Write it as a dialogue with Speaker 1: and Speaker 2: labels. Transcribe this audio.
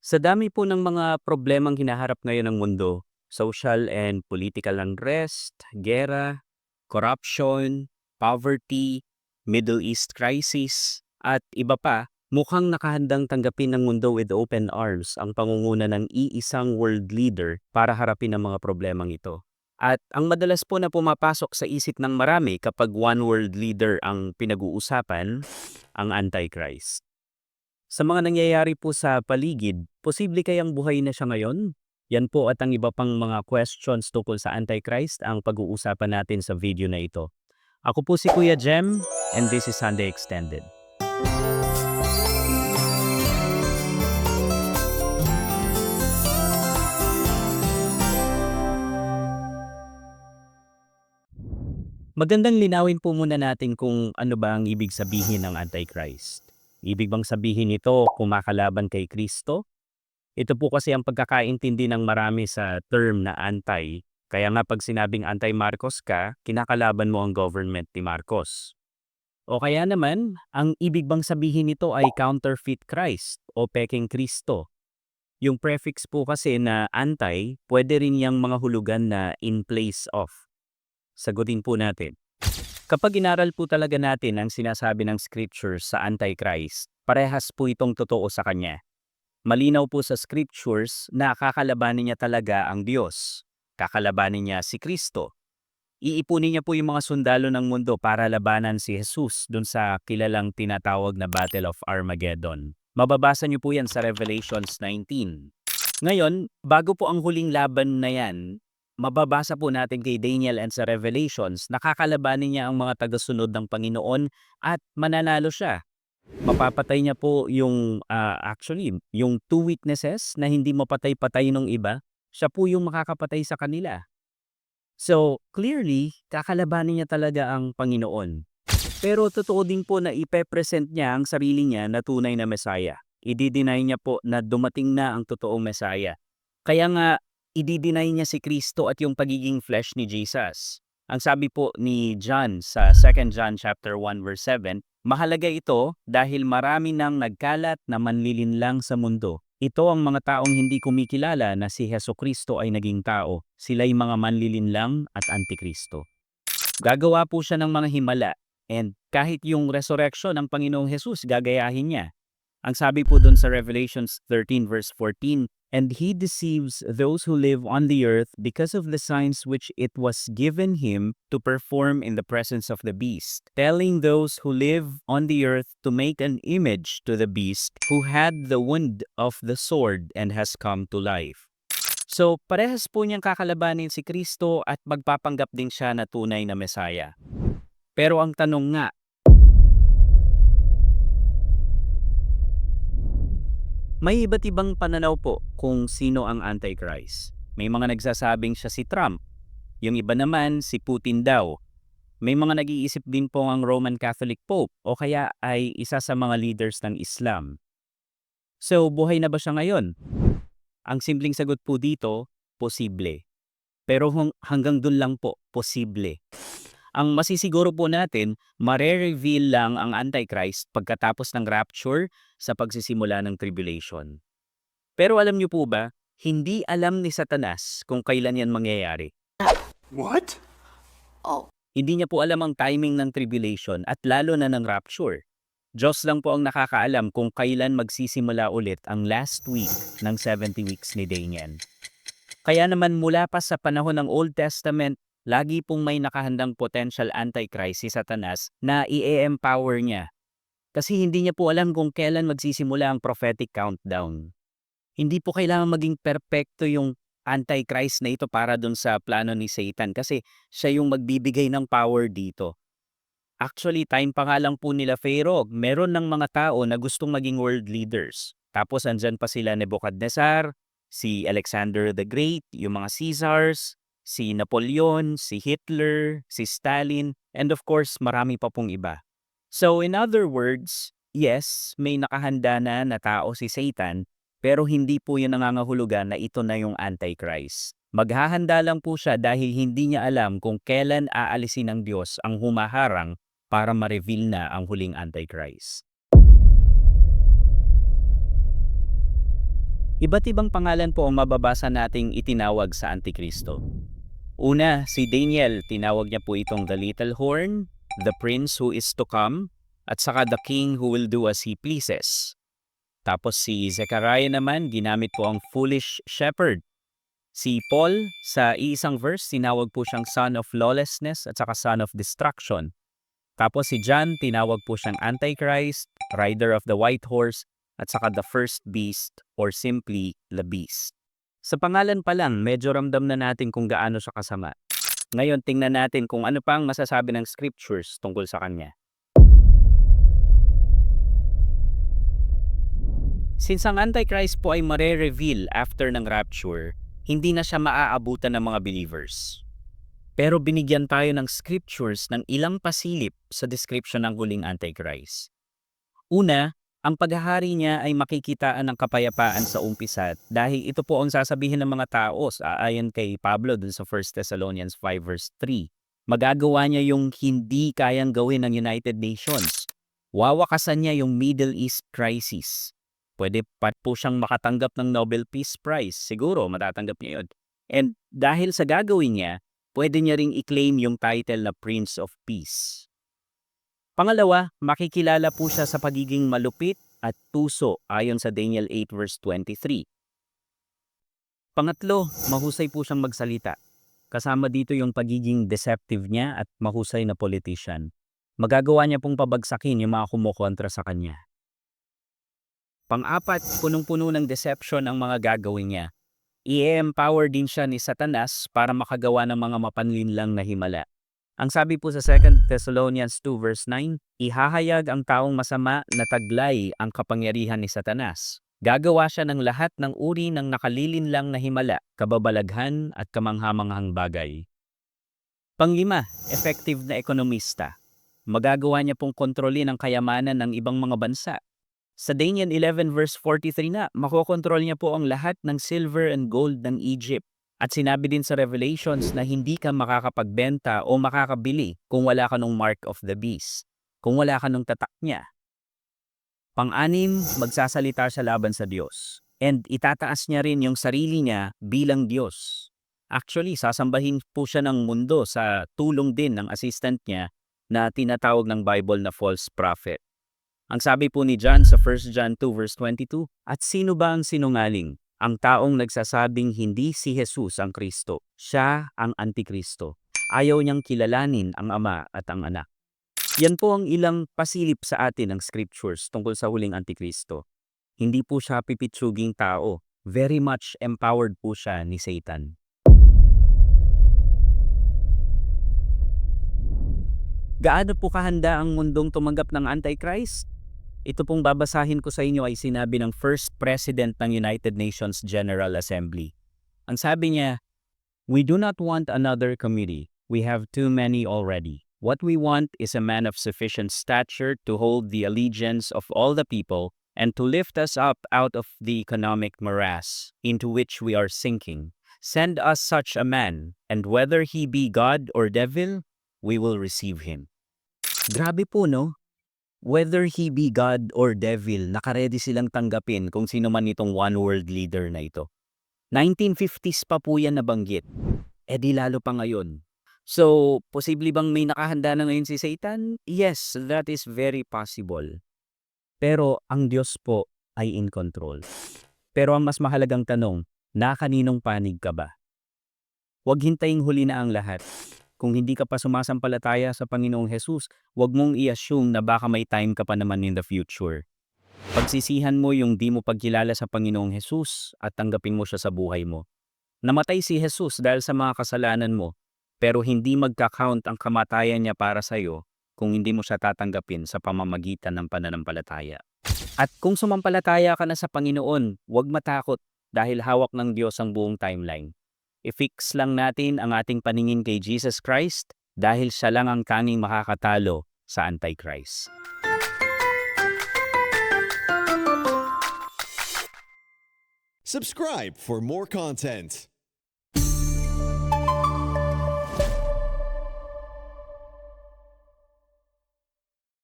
Speaker 1: Sa dami po ng mga problemang hinaharap ngayon ng mundo, social and political unrest, gera, corruption, poverty, Middle East crisis, at iba pa, mukhang nakahandang tanggapin ng mundo with open arms ang pangunguna ng iisang world leader para harapin ang mga problemang ito. At ang madalas po na pumapasok sa isip ng marami kapag one world leader ang pinag-uusapan, ang Antichrist. Sa mga nangyayari po sa paligid, posible kayang buhay na siya ngayon? Yan po at ang iba pang mga questions tungkol sa Antichrist ang pag-uusapan natin sa video na ito. Ako po si Kuya Jem, and this is Sunday Extended. Magandang linawin po muna natin kung ano ba ang ibig sabihin ng Antichrist. Ibig bang sabihin ito kumakalaban kay Kristo? Ito po kasi ang pagkakaintindi ng marami sa term na anti. Kaya nga pag sinabing anti-Marcos ka, kinakalaban mo ang government ni Marcos. O kaya naman, ang ibig bang sabihin nito ay counterfeit Christ o peking Kristo. Yung prefix po kasi na anti, pwede rin yung mga hulugan na in place of. Sagutin po natin. Kapag inaral po talaga natin ang sinasabi ng scriptures sa Antichrist, parehas po itong totoo sa kanya. Malinaw po sa scriptures na kakalabanin niya talaga ang Diyos. Kakalabanin niya si Kristo. Iipunin niya po yung mga sundalo ng mundo para labanan si Jesus dun sa kilalang tinatawag na Battle of Armageddon. Mababasa niyo po yan sa Revelations 19. Ngayon, bago po ang huling laban na yan, mababasa po natin kay Daniel and sa Revelations, nakakalabanin niya ang mga tagasunod ng Panginoon at mananalo siya. Mapapatay niya po yung, actually, yung two witnesses na hindi mapatay-patay nung iba, siya po yung makakapatay sa kanila. So, clearly, kakalabanin niya talaga ang Panginoon. Pero totoo din po na ipe-present niya ang sarili niya na tunay na Messiah. I-deny niya po na dumating na ang totoong Messiah. Kaya nga, i-deny niya si Kristo at yung pagiging flesh ni Jesus. Ang sabi po ni John sa 2 John chapter 1 verse 7, mahalaga ito dahil marami nang nagkalat na manlilinlang sa mundo. Ito ang mga taong hindi kumikilala na si Hesukristo ay naging tao. Sila'y mga manlilinlang at antikristo. Gagawa po siya ng mga himala, and kahit yung resurrection ng Panginoong Jesus, gagayahin niya. Ang sabi po dun sa Revelations 13 verse 14, "And he deceives those who live on the earth because of the signs which it was given him to perform in the presence of the beast, telling those who live on the earth to make an image to the beast who had the wound of the sword and has come to life." So, parehas po niyang kakalabanin si Kristo at magpapanggap din siya na tunay na Mesaya. Pero ang tanong nga, may iba't ibang pananaw po kung sino ang Antichrist. May mga nagsasabing siya si Trump, yung iba naman si Putin daw. May mga nag-iisip din po ang Roman Catholic Pope o kaya ay isa sa mga leaders ng Islam. So, buhay na ba siya ngayon? Ang simpleng sagot po dito, posible. Pero hanggang dun lang po, posible. Ang masisiguro po natin, mare-reveal lang ang Antichrist pagkatapos ng rapture sa pagsisimula ng tribulation. Pero alam niyo po ba, hindi alam ni Satanas kung kailan yan mangyayari.
Speaker 2: What? Oh.
Speaker 1: Hindi niya po alam ang timing ng tribulation at lalo na ng rapture. Diyos lang po ang nakakaalam kung kailan magsisimula ulit ang last week ng 70 weeks ni Daniel. Kaya naman mula pa sa panahon ng Old Testament, lagi pong may nakahandang potential antichrist si Satanas na i-empower niya. Kasi hindi niya po alam kung kailan magsisimula ang prophetic countdown. Hindi po kailangan maging perpekto yung antichrist na ito para dun sa plano ni Satan kasi siya yung magbibigay ng power dito. Actually, time pa nga lang po nila Pharaoh, meron ng mga tao na gustong maging world leaders. Tapos andyan pa sila Nebuchadnezzar, si Alexander the Great, yung mga Caesars, si Napoleon, si Hitler, si Stalin, and of course, marami pa pong iba. So in other words, yes, may nakahanda na tao si Satan, pero hindi po yun nangangahulugan na ito na yung Antichrist. Maghahanda lang po siya dahil hindi niya alam kung kailan aalisin ng Diyos ang humaharang para ma-reveal na ang huling Antichrist. Iba't ibang pangalan po ang mababasa nating itinawag sa Antikristo. Una, si Daniel, tinawag niya po itong the little horn, the prince who is to come, at saka the king who will do as he pleases. Tapos si Zechariah naman, ginamit po ang foolish shepherd. Si Paul, sa iisang verse, tinawag po siyang son of lawlessness at saka son of destruction. Tapos si John, tinawag po siyang Antichrist, rider of the white horse, at saka the first beast or simply the beast. Sa pangalan pa lang, medyo ramdam na natin kung gaano siya kasama. Ngayon, tingnan natin kung ano pang masasabi ng scriptures tungkol sa kanya. Since ang Antichrist po ay mare-reveal after ng rapture, hindi na siya maaabutan ng mga believers. Pero binigyan tayo ng scriptures ng ilang pasilip sa description ng huling Antichrist. Una, ang paghahari niya ay makikitaan ng kapayapaan sa umpisa dahil ito po ang sasabihin ng mga tao ayon kay Pablo dun sa 1 Thessalonians 5 verse 3. Magagawa niya yung hindi kayang gawin ng United Nations. Wawakasan niya yung Middle East crisis. Pwede pa po siyang makatanggap ng Nobel Peace Prize. Siguro matatanggap niya yun. And dahil sa gagawin niya, pwede niya ring i-claim yung title na Prince of Peace. Pangalawa, makikilala po siya sa pagiging malupit at tuso ayon sa Daniel 8 verse 23. Pangatlo, mahusay po siyang magsalita. Kasama dito yung pagiging deceptive niya at mahusay na politician. Magagawa niya pong pabagsakin yung mga kumukontra sa kanya. Pang-apat, punong-puno ng deception ang mga gagawin niya. I-empower din siya ni Satanas para makagawa ng mga mapanlinlang na himala. Ang sabi po sa 2 Thessalonians 2 verse 9, ihahayag ang taong masama na taglay ang kapangyarihan ni Satanas. Gagawa siya ng lahat ng uri ng nakalilinlang na himala, kababalaghan at kamanghamanghang bagay. Panglima, effective na ekonomista. Magagawa niya pong kontrolin ang kayamanan ng ibang mga bansa. Sa Daniel 11 verse 43 na, makokontrol niya po ang lahat ng silver and gold ng Egypt. At sinabi din sa Revelations na hindi ka makakapagbenta o makakabili kung wala ka ng mark of the beast, kung wala ka ng tatak niya. Pang-anim, magsasalita siya laban sa Diyos. And itataas niya rin yung sarili niya bilang Diyos. Actually, sasambahin po siya ng mundo sa tulong din ng assistant niya na tinatawag ng Bible na false prophet. Ang sabi po ni John sa 1 John 2 verse 22, at sino ba ang sinungaling? Ang taong nagsasabing hindi si Jesus ang Kristo, siya ang Antikristo. Ayaw niyang kilalanin ang Ama at ang Anak. Yan po ang ilang pasilip sa atin ng scriptures tungkol sa huling Antikristo. Hindi po siya pipitsuging tao. Very much empowered po siya ni Satan. Gaano po kahanda ang mundong tumanggap ng Antichrist? Ito pong babasahin ko sa inyo ay sinabi ng First President ng United Nations General Assembly. Ang sabi niya, we do not want another committee. We have too many already. What we want is a man of sufficient stature to hold the allegiance of all the people and to lift us up out of the economic morass into which we are sinking. Send us such a man, and whether he be God or devil, we will receive him. Grabe po, no? Whether he be God or devil, nakaredy silang tanggapin kung sino man itong one-world leader na ito. 1950s pa po yan nabanggit. Eh di lalo pa ngayon. So, posible bang may nakahanda na ngayon si Satan? Yes, that is very possible. Pero ang Diyos po ay in control. Pero ang mas mahalagang tanong, na kaninong panig ka ba? Huwag hintayin huli na ang lahat. Kung hindi ka pa sumasampalataya sa Panginoong Jesus, huwag mong i-assume na baka may time ka pa naman in the future. Pagsisihan mo yung di mo pagkilala sa Panginoong Jesus at tanggapin mo siya sa buhay mo. Namatay si Jesus dahil sa mga kasalanan mo, pero hindi magka-count ang kamatayan niya para sa iyo kung hindi mo siya tatanggapin sa pamamagitan ng pananampalataya. At kung sumampalataya ka na sa Panginoon, huwag matakot dahil hawak ng Diyos ang buong timeline. I-fix lang natin ang ating paningin kay Jesus Christ dahil siya lang ang tanging makakatalo sa Antichrist.
Speaker 3: Subscribe for more content.